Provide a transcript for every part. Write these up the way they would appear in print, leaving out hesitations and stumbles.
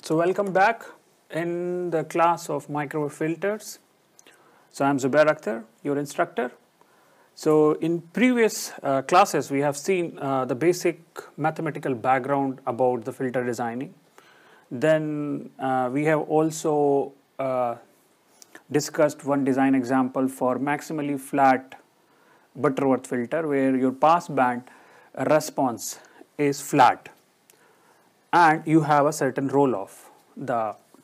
So welcome back in the class of microwave filters. So I'm Zubair Akhtar, your instructor. So in previous classes, we have seen the basic mathematical background about the filter designing. Then we have also discussed one design example for maximally flat Butterworth filter where your pass band response is flat and you have a certain roll off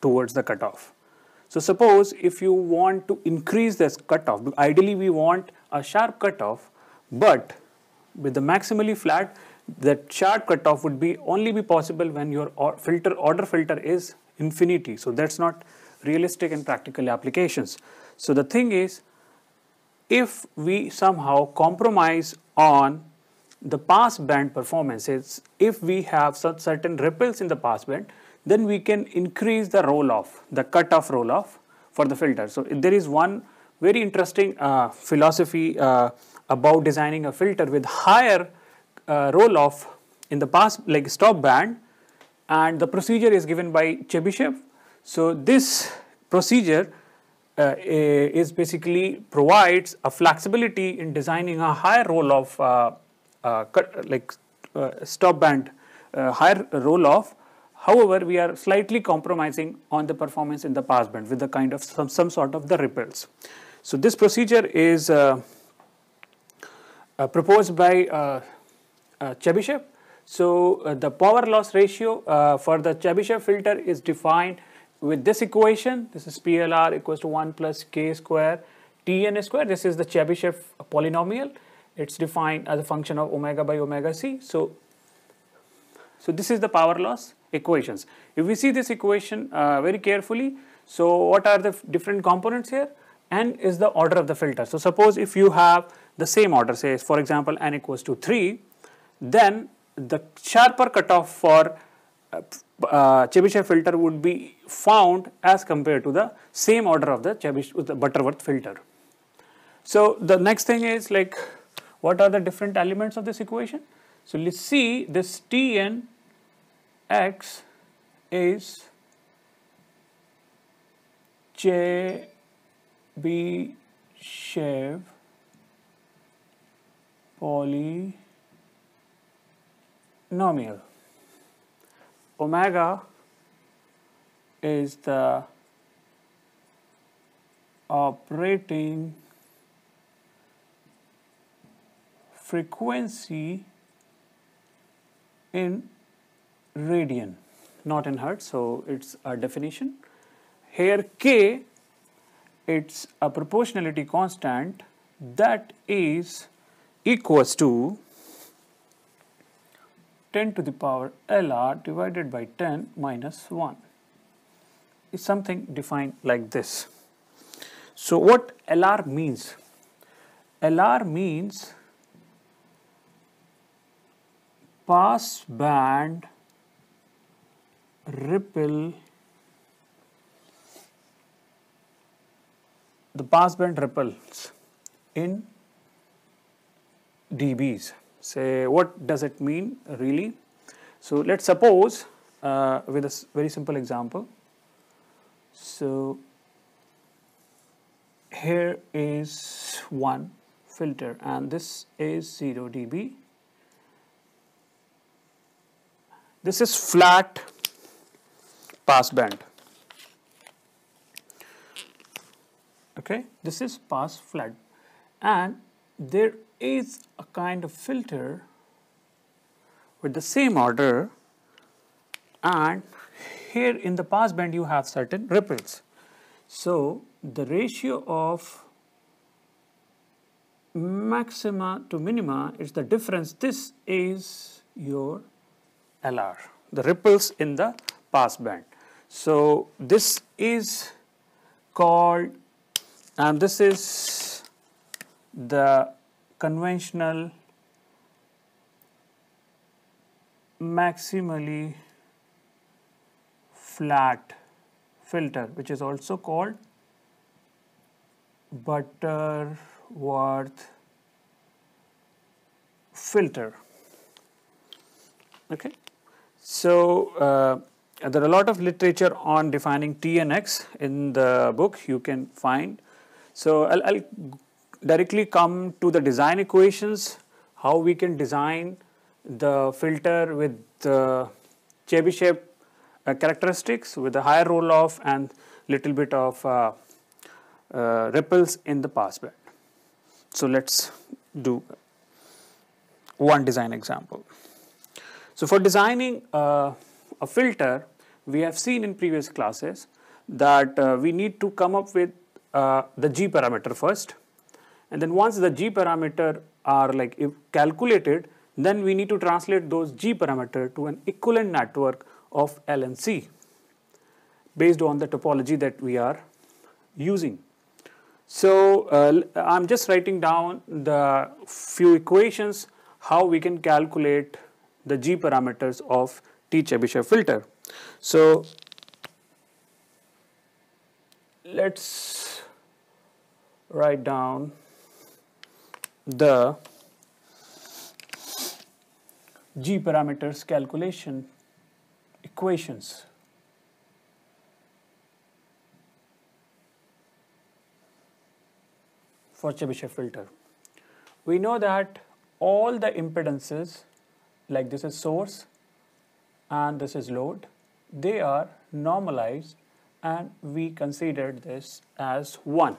towards the cutoff. So suppose if you want to increase this cutoff, ideally we want a sharp cutoff, but with the maximally flat, that sharp cutoff would only be possible when your order filter is infinity. So that's not realistic in practical applications. So the thing is, if we somehow compromise on the pass band performances, if we have certain ripples in the pass band, then we can increase the roll off, the cutoff roll off for the filter. So there is one very interesting philosophy about designing a filter with higher roll off in the pass, like stop band, and the procedure is given by Chebyshev. So this procedure is basically provides a flexibility in designing a higher roll off stop band, higher roll off. However, we are slightly compromising on the performance in the pass band with the kind of some sort of the ripples. So this procedure is proposed by Chebyshev. So the power loss ratio for the Chebyshev filter is defined with this equation. This is PLR equals to 1 plus k square Tn square. This is the Chebyshev polynomial. It's defined as a function of omega by omega c. So this is the power loss equations. If we see this equation very carefully, so what are the different components here? N is the order of the filter. So suppose if you have the same order, say for example n equals to 3, then the sharper cutoff for Chebyshev filter would be found as compared to the same order of the Butterworth filter. So the next thing is like, what are the different elements of this equation? So let's see, this Tn x is Chebyshev polynomial. Omega is the operating frequency in radian, not in hertz, so it's a definition. Here k, it's a proportionality constant that is equals to 10 to the power Lr divided by 10 minus 1 is something defined like this. So what Lr means? Lr means pass band ripple, the pass band ripples in dBs. Say, what does it mean really? So let's suppose with a very simple example. So here is one filter and this is 0 dB. This is flat pass band. Okay, this is pass flat, and there is a kind of filter with the same order, and here in the pass band you have certain ripples. So the ratio of maxima to minima is the difference. This is your Lr, the ripples in the pass band. So this is called, and this is the conventional maximally flat filter, which is also called Butterworth filter. Okay, so There are a lot of literature on defining T and X in the book you can find. So I'll directly come to the design equations, how we can design the filter with the Chebyshev characteristics with a higher roll off and little bit of ripples in the passband. So let's do one design example. So for designing a filter, we have seen in previous classes that we need to come up with the G parameter first, and then once the G parameter are like if calculated, then we need to translate those G parameter to an equivalent network of L and C based on the topology that we are using. So I'm just writing down the few equations how we can calculate the G parameters of T Chebyshev filter. So let's write down the G parameters calculation equations. For Chebyshev filter, we know that all the impedances, like this is source and this is load, they are normalized, and we considered this as 1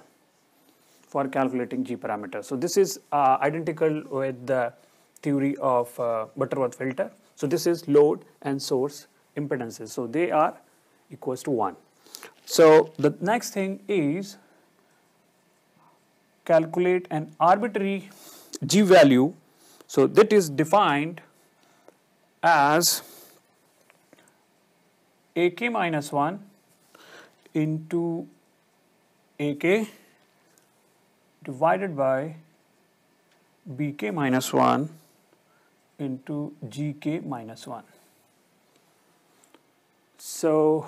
for calculating G parameter. So this is identical with the theory of Butterworth filter. So this is load and source impedances. So they are equals to 1. So the next thing is calculate an arbitrary G value. So that is defined as AK minus 1 into AK divided by BK minus 1 into GK minus 1. So,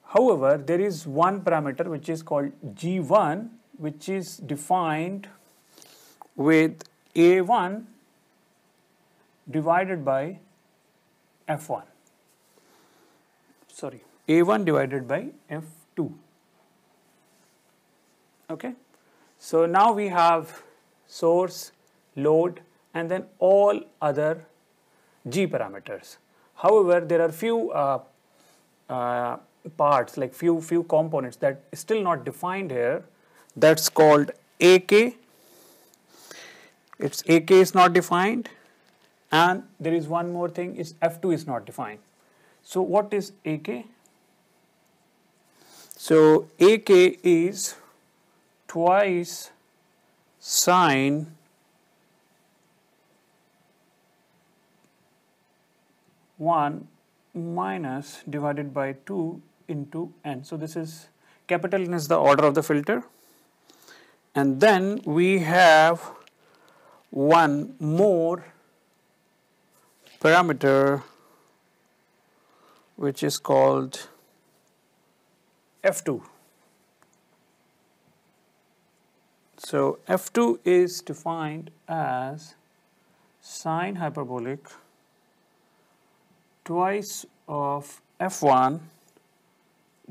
however, there is one parameter which is called G1, which is defined with A1 divided by F1. Sorry, A1 divided by F2. Okay. So now we have source, load, and then all other G parameters. However, there are few parts, like few components that is still not defined here. That's called AK. Its AK is not defined, and there is one more thing, is F2 is not defined. So what is AK? So AK is twice sine one minus divided by 2 into n. So this is capital N is the order of the filter, and then we have one more parameter which is called F2. So F2 is defined as sine hyperbolic twice of F1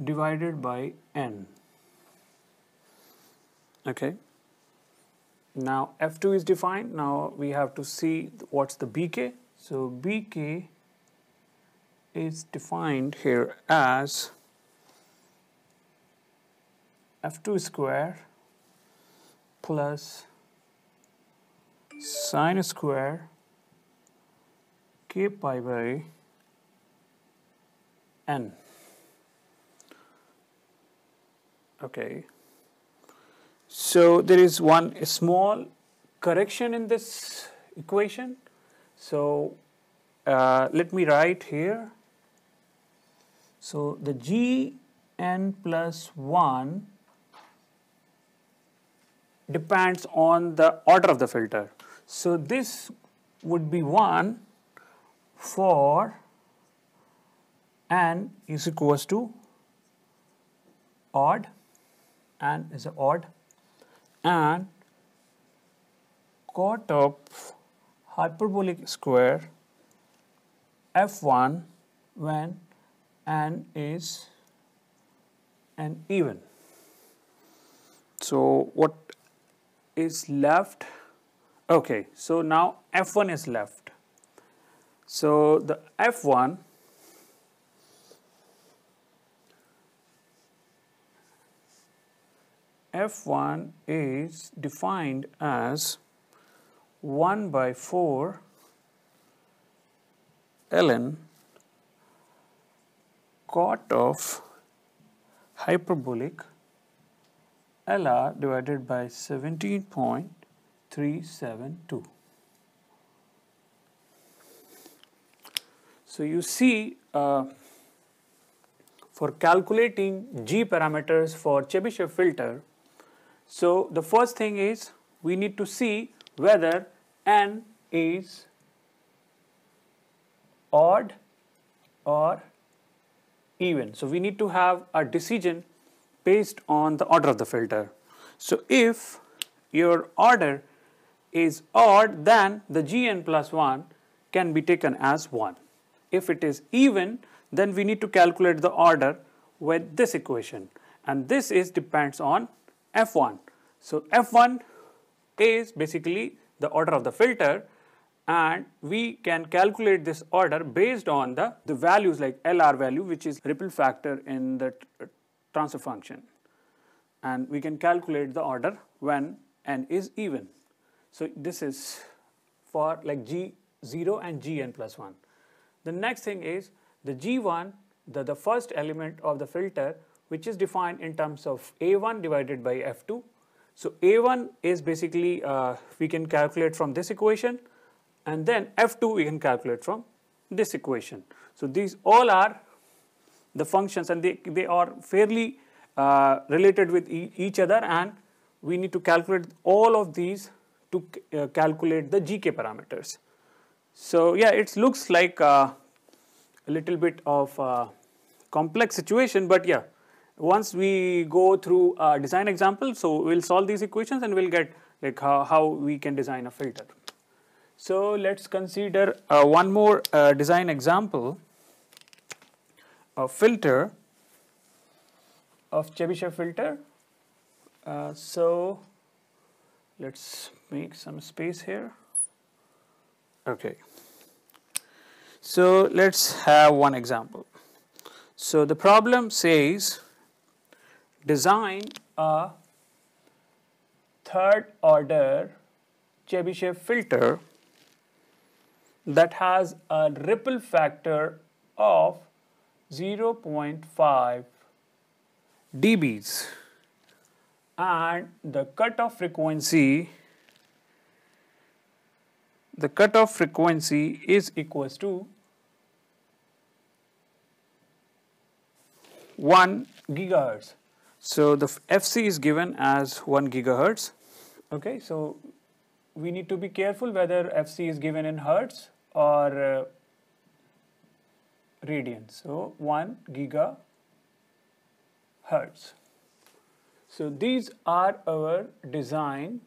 divided by n. Okay. Now F2 is defined. Now we have to see what's the BK. So BK is defined here as F2 square plus sine square k pi by n. Okay. So there is one small correction in this equation. So let me write here. So the Gn plus 1 depends on the order of the filter. So this would be 1 for n is equals to odd, n is odd, and cot of hyperbolic square f1 when n is an even. So what is left? Okay, so now f1 is left. So the f1 is defined as 1 by 4 ln cot of hyperbolic LR divided by 17.372. So you see, for calculating G parameters for Chebyshev filter, so the first thing is we need to see whether n is odd or even. So we need to have a decision based on the order of the filter. So if your order is odd, then the Gn plus 1 can be taken as 1. If it is even, then we need to calculate the order with this equation, and this is depends on f1. So f1 is basically the order of the filter, and we can calculate this order based on the values like LR value, which is ripple factor in the transfer function, and we can calculate the order when n is even. So this is for like G0 and Gn plus 1. The next thing is the G1, the first element of the filter, which is defined in terms of A1 divided by F2. So A1 is basically we can calculate from this equation, and then F2 we can calculate from this equation. So these all are the functions, and they are fairly related with each other, and we need to calculate all of these to calculate the GK parameters. So yeah, it looks like a little bit of a complex situation, but yeah, once we go through a design example, so we'll solve these equations and we'll get like how we can design a filter. So let's consider one more design example of filter, of Chebyshev filter. So let's make some space here. Okay. So let's have one example. So the problem says design a third order Chebyshev filter that has a ripple factor of 0.5 dBs, and the cutoff frequency is equals to 1 gigahertz. So the FC is given as 1 gigahertz. Okay, so we need to be careful whether FC is given in hertz or radians. So 1 gigahertz. So these are our design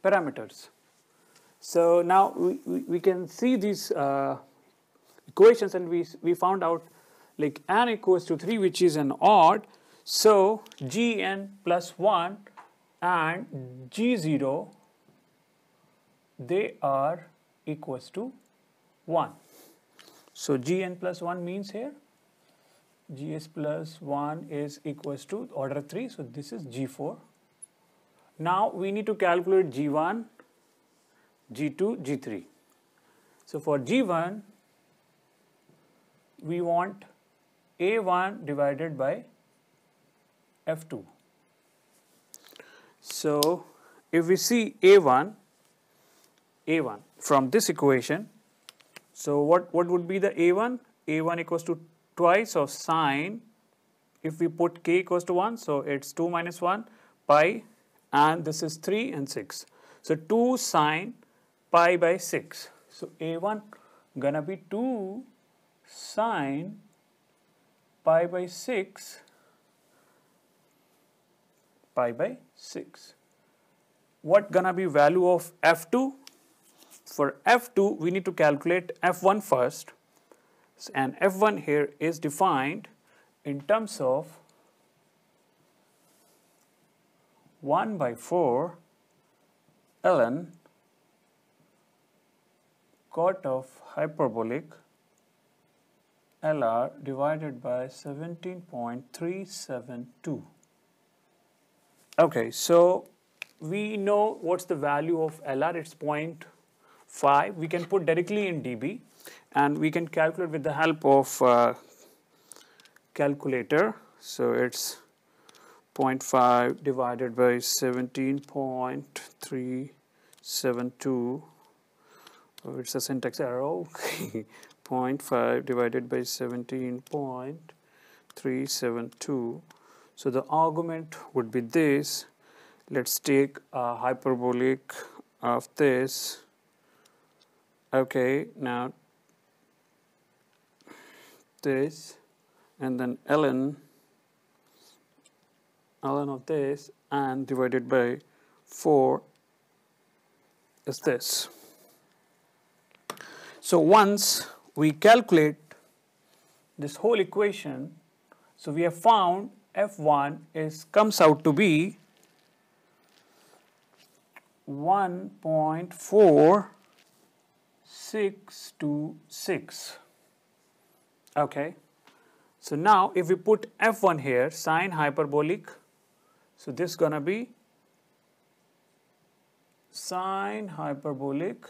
parameters. So now we can see these equations, and we found out like n equals to 3, which is an odd. So Gn plus 1 and G0, they are equals to 1. So Gn plus 1 means here Gs plus 1 is equals to order 3, so this is G4. Now we need to calculate G1, G2, G3. So for G1, we want A1 divided by F2. So if we see A1 from this equation, so what would be the A1? A1 equals to twice of sine, if we put k equals to 1, so it's 2 minus 1 pi, and this is 3 and 6. So 2 sine pi by 6. So A1 gonna be 2 sine pi by 6 pi by 6. What gonna be value of F2? for F2 we need to calculate F1 first, and F1 here is defined in terms of 1 by 4 ln cot of hyperbolic LR divided by 17.372. Okay, so we know what's the value of LR, it's 0.5. We can put directly in dB, and we can calculate with the help of calculator. So it's 0.5 divided by 17.372. Oh, it's a syntax error. 0.5 divided by 17.372. So the argument would be this. Let's take a hyperbolic of this. Okay, now this, and then ln of this, and divided by 4 is this. So once we calculate this whole equation, so we have found F1 comes out to be 1.4626. Okay, so now if we put F1 here, sine hyperbolic, so this is gonna be sine hyperbolic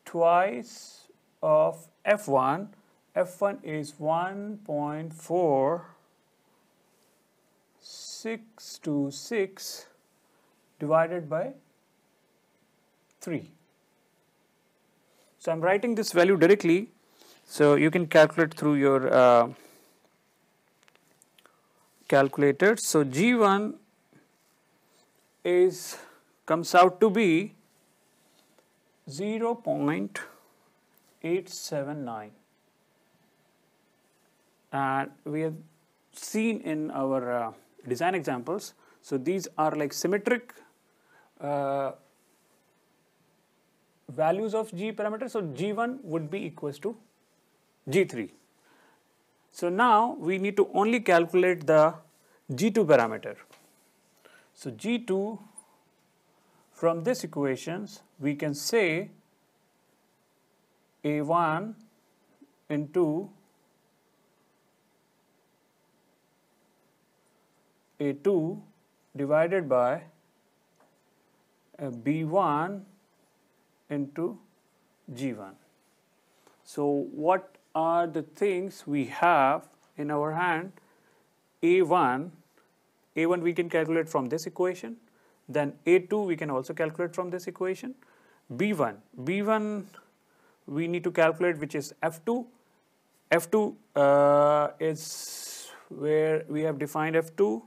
twice of F1. F1 is 1.4626 divided by 3. So I'm writing this value directly, so you can calculate through your calculator. So G1 comes out to be 0.879, and we have seen in our design examples, so these are like symmetric values of G parameters. So G1 would be equals to G3. So now we need to only calculate the G2 parameter. So G2, from this equations we can say A1 into A2 divided by B1 into G1. So what are the things we have in our hand? A1 we can calculate from this equation, then A2 we can also calculate from this equation. B1 we need to calculate, which is F2. F2 is where we have defined F2.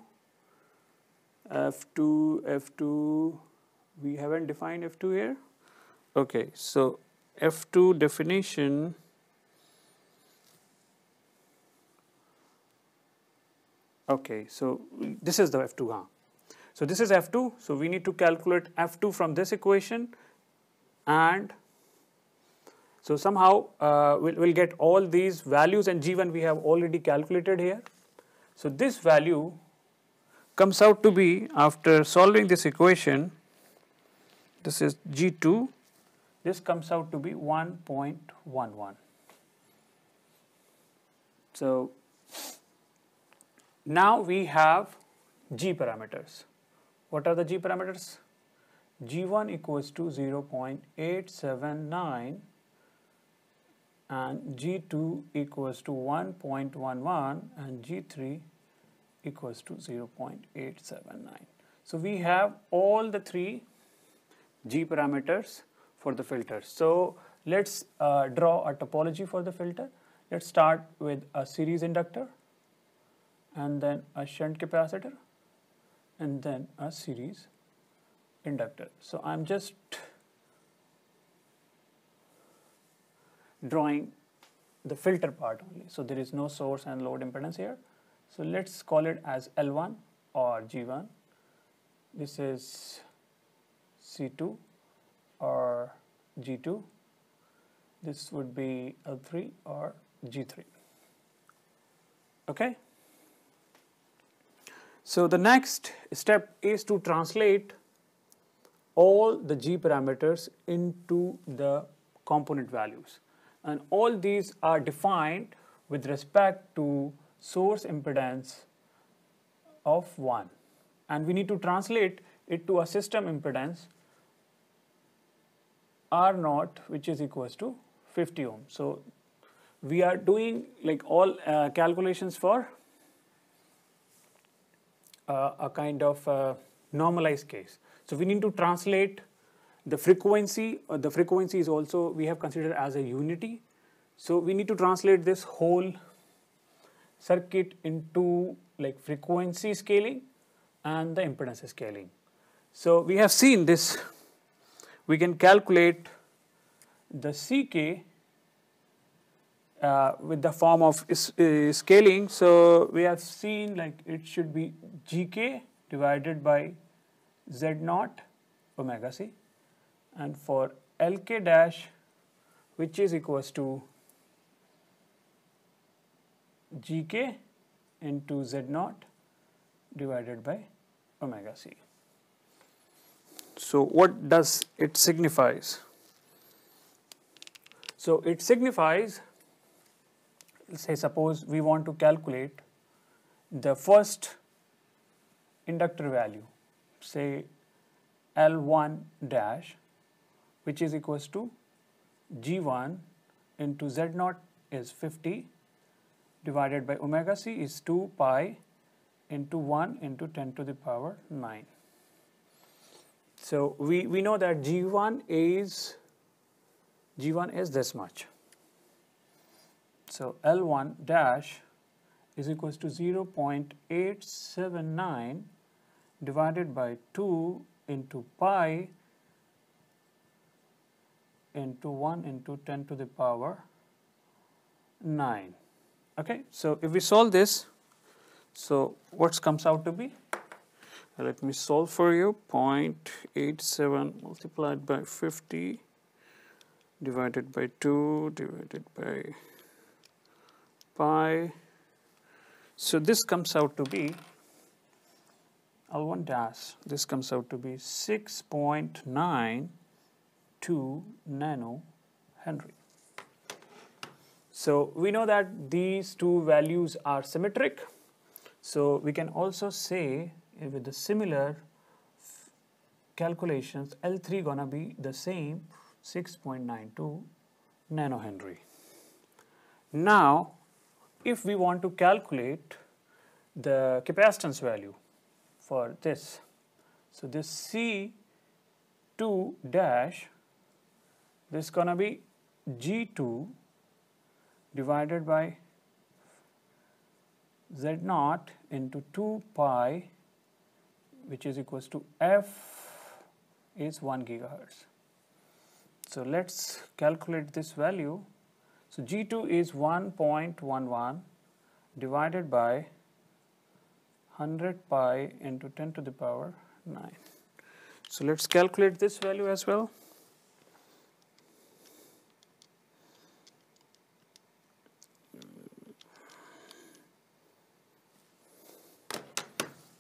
We haven't defined F2 here. Okay, so F2 definition, okay, so this is the F2. So this is F2, so we need to calculate F2 from this equation, and so somehow we'll get all these values, and G1 we have already calculated here. So this value comes out to be, after solving this equation, this is G2, this comes out to be 1.11. So now we have G parameters. What are the G parameters? G1 equals to 0.879 and G2 equals to 1.11 and G3 equals to 0.879. So we have all the three G parameters for the filter. So let's draw a topology for the filter. Let's start with a series inductor, and then a shunt capacitor, and then a series inductor. So I'm just drawing the filter part only. So there is no source and load impedance here. So let's call it as L1 or G1. This is C2 or G2. This would be L3 or G3. Okay. So the next step is to translate all the G parameters into the component values, and all these are defined with respect to source impedance of 1, and we need to translate it to a system impedance R0, which is equals to 50 ohm. So we are doing like all calculations for a kind of normalized case. So we need to translate the frequency. The frequency is also we have considered as a unity. So we need to translate this whole circuit into like frequency scaling and the impedance scaling. So we have seen this. We can calculate the CK with the form of scaling. So we have seen like it should be GK divided by Z0 omega C, and for LK dash, which is equals to GK into Z0 divided by omega C. So what does it signifies? So it signifies, say suppose we want to calculate the first inductor value, say L1 dash, which is equals to G1 into Z0 is 50 divided by omega C is 2 pi into 1 into 10 to the power 9. So we know that G1 is this much. So L1 dash is equals to 0.879 divided by 2 into pi into 1 into 10 to the power 9. Okay, so if we solve this, so what comes out to be? Let me solve for you. 0.87 multiplied by 50 divided by 2 divided by pi. So this comes out to be L1 dash. This comes out to be 6.92 nano Henry. So we know that these two values are symmetric. So we can also say with the similar calculations, L3 gonna be the same 6.92 nano Henry. Now, if we want to calculate the capacitance value for this, so this C2 dash, this is gonna be G2 divided by Z0 into 2 pi, which is equals to F is 1 gigahertz. So let's calculate this value. So G2 is 1.11 divided by 100 pi into 10 to the power 9. So let's calculate this value as well.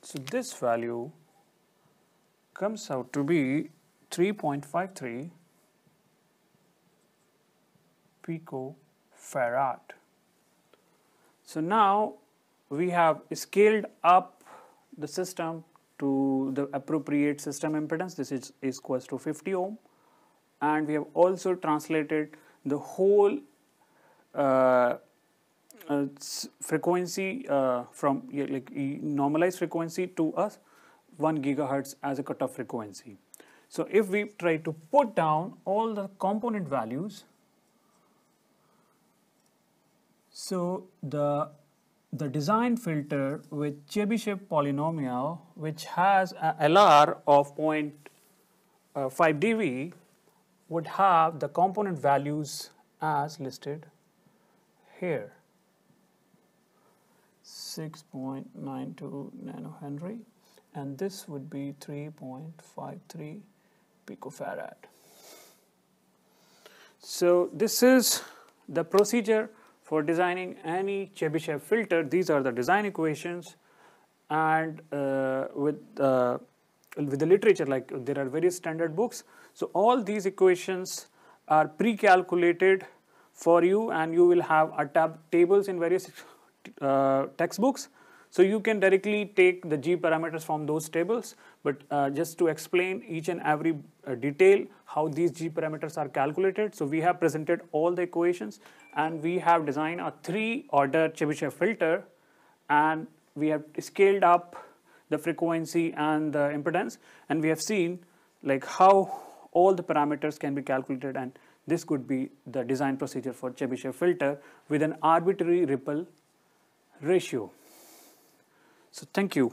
So this value comes out to be 3.53 picofarad. So now we have scaled up the system to the appropriate system impedance. This is equals to 50 ohm, and we have also translated the whole frequency from like normalized frequency to us 1 gigahertz as a cutoff frequency. So if we try to put down all the component values, so the design filter with Chebyshev polynomial, which has a LR of 0.5 dB, would have the component values as listed here. 6.92 nanohenry, and this would be 3.53 picofarad. So this is the procedure for designing any Chebyshev filter. These are the design equations, and with the literature, like there are various standard books. So all these equations are pre-calculated for you, and you will have a tables in various textbooks. So you can directly take the G parameters from those tables, but just to explain each and every detail how these G parameters are calculated. So we have presented all the equations, and we have designed a 3-order Chebyshev filter, and we have scaled up the frequency and the impedance, and we have seen like how all the parameters can be calculated, and this could be the design procedure for Chebyshev filter with an arbitrary ripple ratio. So thank you.